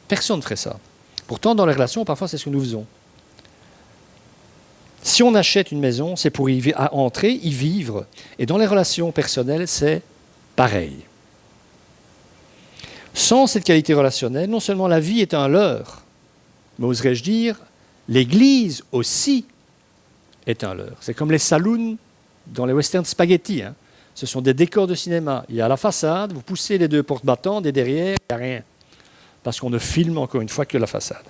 Personne ne ferait ça. Pourtant, dans les relations, parfois, c'est ce que nous faisons. Si on achète une maison, c'est pour y entrer, y vivre. Et dans les relations personnelles, c'est pareil. Sans cette qualité relationnelle, non seulement la vie est un leurre, mais oserais-je dire, l'Église aussi est un leurre. C'est comme les saloons dans les westerns spaghetti. Ce sont des décors de cinéma. Il y a la façade, vous poussez les deux porte-battantes et derrière, il n'y a rien. Parce qu'on ne filme encore une fois que la façade.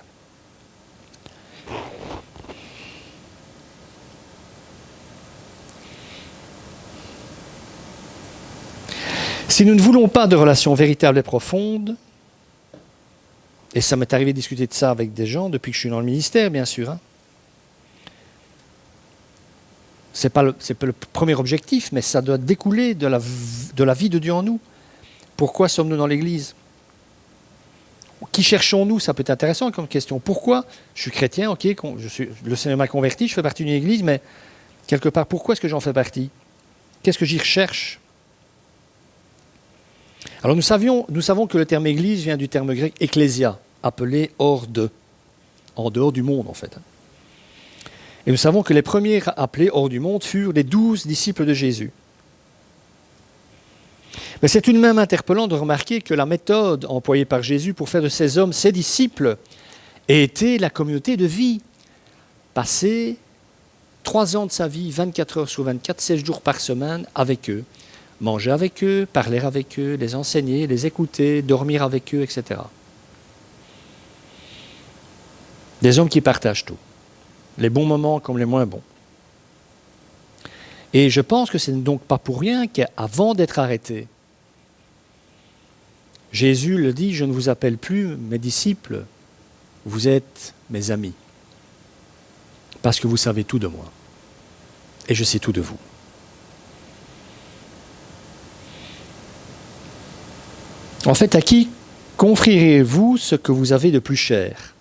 Si nous ne voulons pas de relations véritables et profondes, et ça m'est arrivé de discuter de ça avec des gens depuis que je suis dans le ministère, bien sûr, c'est pas le premier objectif, mais ça doit découler de la vie de Dieu en nous. Pourquoi sommes-nous dans l'Église? Qui cherchons-nous? Ça peut être intéressant comme question. Pourquoi? Je suis chrétien, ok, le Seigneur m'a converti, je fais partie d'une Église, mais quelque part, pourquoi est-ce que j'en fais partie? Qu'est-ce que j'y recherche? Alors nous savons que le terme Église vient du terme grec ecclésia, appelé hors de, en dehors du monde en fait. Et nous savons que les premiers appelés hors du monde furent les 12 disciples de Jésus. Mais c'est tout de même interpellant de remarquer que la méthode employée par Jésus pour faire de ces hommes ses disciples était la communauté de vie. Passer 3 ans de sa vie, 24 heures sur 24, 7 jours par semaine avec eux. Manger avec eux, parler avec eux, les enseigner, les écouter, dormir avec eux, etc. Des hommes qui partagent tout. Les bons moments comme les moins bons. Et je pense que ce n'est donc pas pour rien qu'avant d'être arrêté, Jésus le dit, je ne vous appelle plus mes disciples, vous êtes mes amis. Parce que vous savez tout de moi. Et je sais tout de vous. En fait, à qui confierez-vous ce que vous avez de plus cher?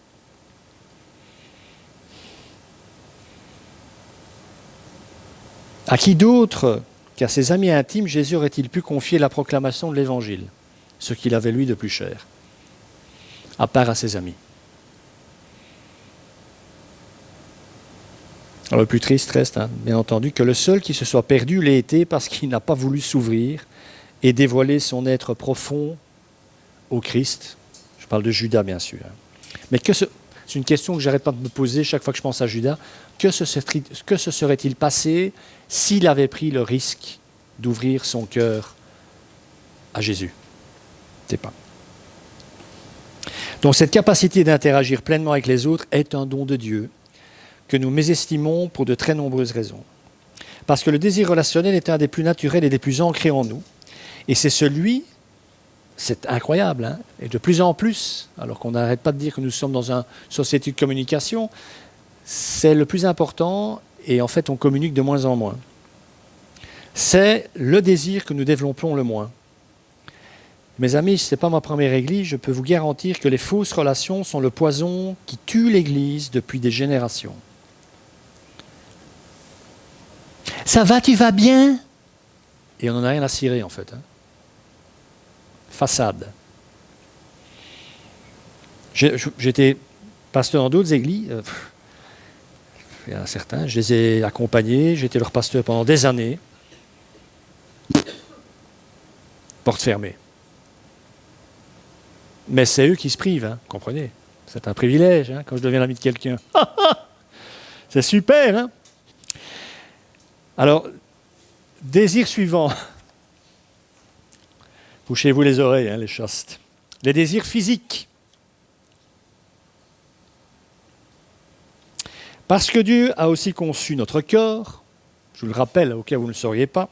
À qui d'autre qu'à ses amis intimes, Jésus aurait-il pu confier la proclamation de l'Évangile, ce qu'il avait lui de plus cher, à part à ses amis? Alors le plus triste reste, bien entendu, que le seul qui se soit perdu l'ait été parce qu'il n'a pas voulu s'ouvrir et dévoiler son être profond au Christ. Je parle de Judas, bien sûr. Mais c'est une question que j'arrête pas de me poser chaque fois que je pense à Judas. Que se serait-il passé s'il avait pris le risque d'ouvrir son cœur à Jésus? Je ne sais pas. Donc cette capacité d'interagir pleinement avec les autres est un don de Dieu que nous mésestimons pour de très nombreuses raisons. Parce que le désir relationnel est un des plus naturels et des plus ancrés en nous. Et c'est incroyable, et de plus en plus, alors qu'on n'arrête pas de dire que nous sommes dans une société de communication, c'est le plus important et en fait on communique de moins en moins. C'est le désir que nous développons le moins. Mes amis, ce n'est pas ma première église, je peux vous garantir que les fausses relations sont le poison qui tue l'église depuis des générations. Ça va, tu vas bien? Et on n'en a rien à cirer en fait. Façade. J'étais pasteur dans d'autres églises, il y en a certains, je les ai accompagnés, j'étais leur pasteur pendant des années. Porte fermée. Mais c'est eux qui se privent, hein, comprenez. C'est un privilège, hein, quand je deviens l'ami de quelqu'un. C'est super, hein. Alors, désir suivant. Bouchez-vous les oreilles, hein, les chastes. Les désirs physiques. Parce que Dieu a aussi conçu notre corps, je vous le rappelle au cas où vous ne le sauriez pas,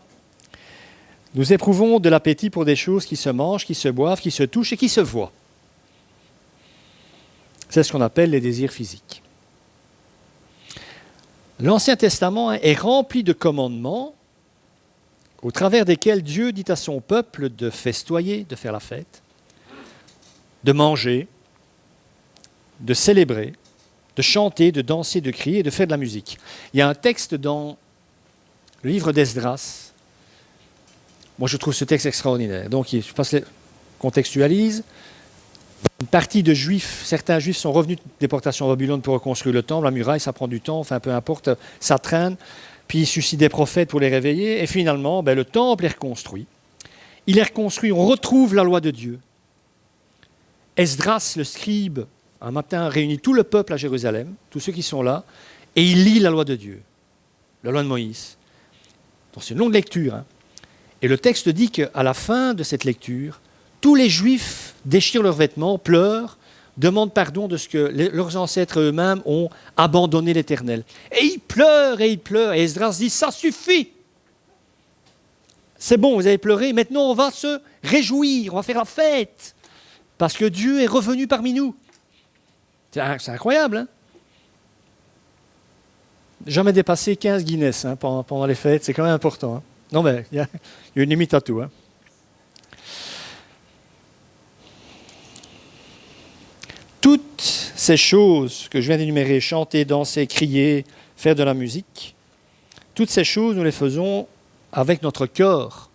nous éprouvons de l'appétit pour des choses qui se mangent, qui se boivent, qui se touchent et qui se voient. C'est ce qu'on appelle les désirs physiques. L'Ancien Testament est rempli de commandements au travers desquels Dieu dit à son peuple de festoyer, de faire la fête, de manger, de célébrer, de chanter, de danser, de crier et de faire de la musique. Il y a un texte dans le livre d'Esdras. Moi, je trouve ce texte extraordinaire. Donc, je contextualise. Une partie de Juifs, certains Juifs sont revenus de déportation à Babylone pour reconstruire le temple, la muraille, ça prend du temps, enfin peu importe, ça traîne. Puis il suscite des prophètes pour les réveiller. Et finalement, le temple est reconstruit. Il est reconstruit, on retrouve la loi de Dieu. Esdras, le scribe, un matin réunit tout le peuple à Jérusalem, tous ceux qui sont là, et il lit la loi de Dieu, la loi de Moïse. Donc c'est une longue lecture. Hein. Et le texte dit qu'à la fin de cette lecture, tous les Juifs déchirent leurs vêtements, pleurent, demandent pardon de ce que leurs ancêtres eux-mêmes ont abandonné l'Éternel. Et ils pleurent, et ils pleurent. Et Esdras dit, ça suffit. C'est bon, vous avez pleuré, maintenant on va se réjouir, on va faire la fête. Parce que Dieu est revenu parmi nous. C'est incroyable, hein? Jamais dépassé 15 Guinness hein, pendant les fêtes, c'est quand même important. Hein. Non, mais il y a une limite à tout. Hein. Toutes ces choses que je viens d'énumérer, chanter, danser, crier, faire de la musique, toutes ces choses, nous les faisons avec notre corps.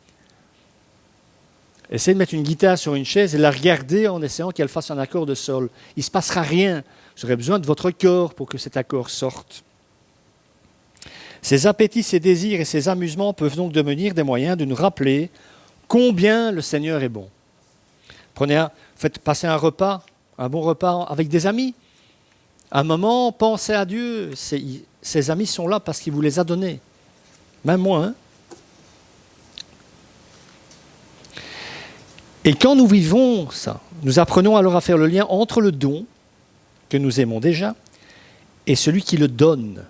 Essayez de mettre une guitare sur une chaise et la regarder en essayant qu'elle fasse un accord de sol. Il ne se passera rien. Vous aurez besoin de votre corps pour que cet accord sorte. Ces appétits, ces désirs et ces amusements peuvent donc devenir des moyens de nous rappeler combien le Seigneur est bon. Faites passer un repas, un bon repas avec des amis. Un moment, pensez à Dieu. Ces amis sont là parce qu'il vous les a donnés. Même moi, hein. Et quand nous vivons ça, nous apprenons alors à faire le lien entre le don, que nous aimons déjà, et celui qui le donne,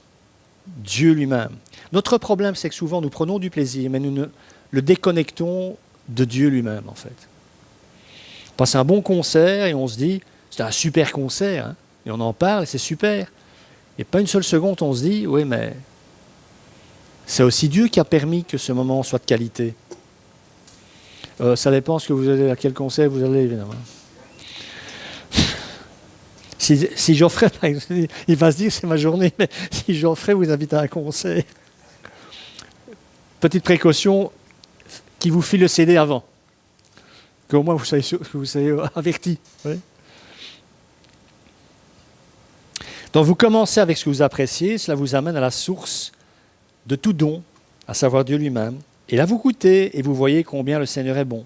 Dieu lui-même. Notre problème, c'est que souvent nous prenons du plaisir, mais nous le déconnectons de Dieu lui-même, en fait. On passe un bon concert et on se dit, c'est un super concert, hein, et on en parle et c'est super. Et pas une seule seconde, on se dit, oui, mais c'est aussi Dieu qui a permis que ce moment soit de qualité. Ça dépend à quel concert vous allez, évidemment. Si Geoffrey, il va se dire c'est ma journée, mais si Geoffrey vous invite à un concert, petite précaution, qui vous file le CD avant, qu'au moins vous soyez averti. Oui. Donc vous commencez avec ce que vous appréciez, cela vous amène à la source de tout don, à savoir Dieu lui-même. Et là, vous goûtez et vous voyez combien le Seigneur est bon.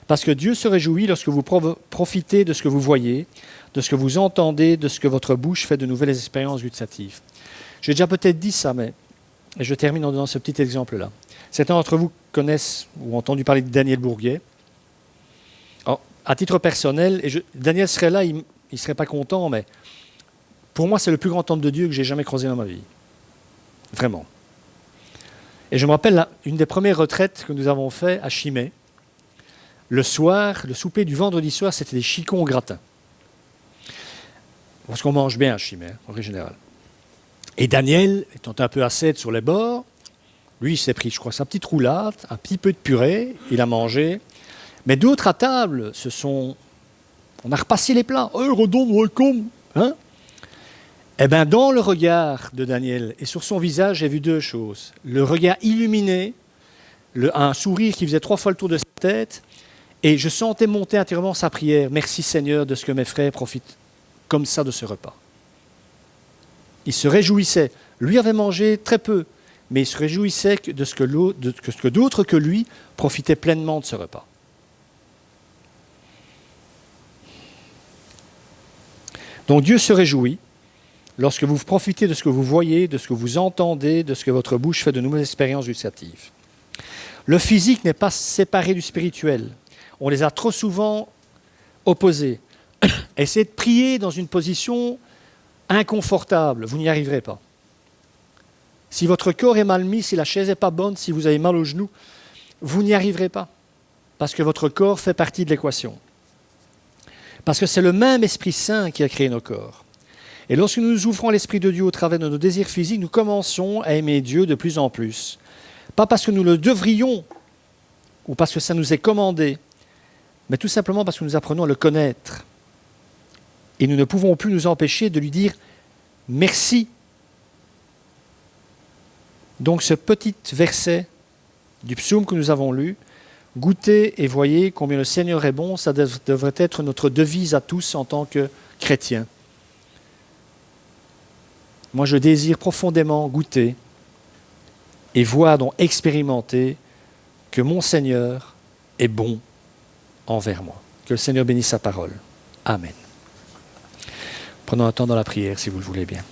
Parce que Dieu se réjouit lorsque vous profitez de ce que vous voyez, de ce que vous entendez, de ce que votre bouche fait de nouvelles expériences gustatives. J'ai déjà peut-être dit ça, mais je termine en donnant ce petit exemple-là. Certains d'entre vous connaissent ou ont entendu parler de Daniel Bourguet. Alors, à titre personnel, Daniel serait là, il ne serait pas content, mais pour moi, c'est le plus grand homme de Dieu que j'ai jamais croisé dans ma vie. Vraiment. Et je me rappelle une des premières retraites que nous avons fait à Chimay. Le soir, le souper du vendredi soir, c'était des chicons au gratin. Parce qu'on mange bien à Chimay, en règle générale. Et Daniel, étant un peu ascète sur les bords, lui, il s'est pris, je crois, sa petite roulade, un petit peu de purée, il a mangé. Mais d'autres à table, on a repassé les plats. Oh, redonne, welcome, hein? Eh bien, dans le regard de Daniel et sur son visage, j'ai vu deux choses. Le regard illuminé, un sourire qui faisait 3 fois le tour de sa tête, et je sentais monter intérieurement sa prière. Merci Seigneur de ce que mes frères profitent comme ça de ce repas. Il se réjouissait. Lui avait mangé très peu, mais il se réjouissait de ce que d'autres que lui profitaient pleinement de ce repas. Donc Dieu se réjouit lorsque vous profitez de ce que vous voyez, de ce que vous entendez, de ce que votre bouche fait de nouvelles expériences gustatives. Le physique n'est pas séparé du spirituel. On les a trop souvent opposés. Essayez de prier dans une position inconfortable, vous n'y arriverez pas. Si votre corps est mal mis, si la chaise n'est pas bonne, si vous avez mal aux genoux, vous n'y arriverez pas. Parce que votre corps fait partie de l'équation. Parce que c'est le même Esprit Saint qui a créé nos corps. Et lorsque nous nous ouvrons à l'Esprit de Dieu au travers de nos désirs physiques, nous commençons à aimer Dieu de plus en plus. Pas parce que nous le devrions, ou parce que ça nous est commandé, mais tout simplement parce que nous apprenons à le connaître. Et nous ne pouvons plus nous empêcher de lui dire merci. Donc ce petit verset du psaume que nous avons lu, goûtez et voyez combien le Seigneur est bon, ça devrait être notre devise à tous en tant que chrétiens. Moi, je désire profondément goûter et voir, donc expérimenter que mon Seigneur est bon envers moi. Que le Seigneur bénisse sa parole. Amen. Prenons un temps dans la prière, si vous le voulez bien.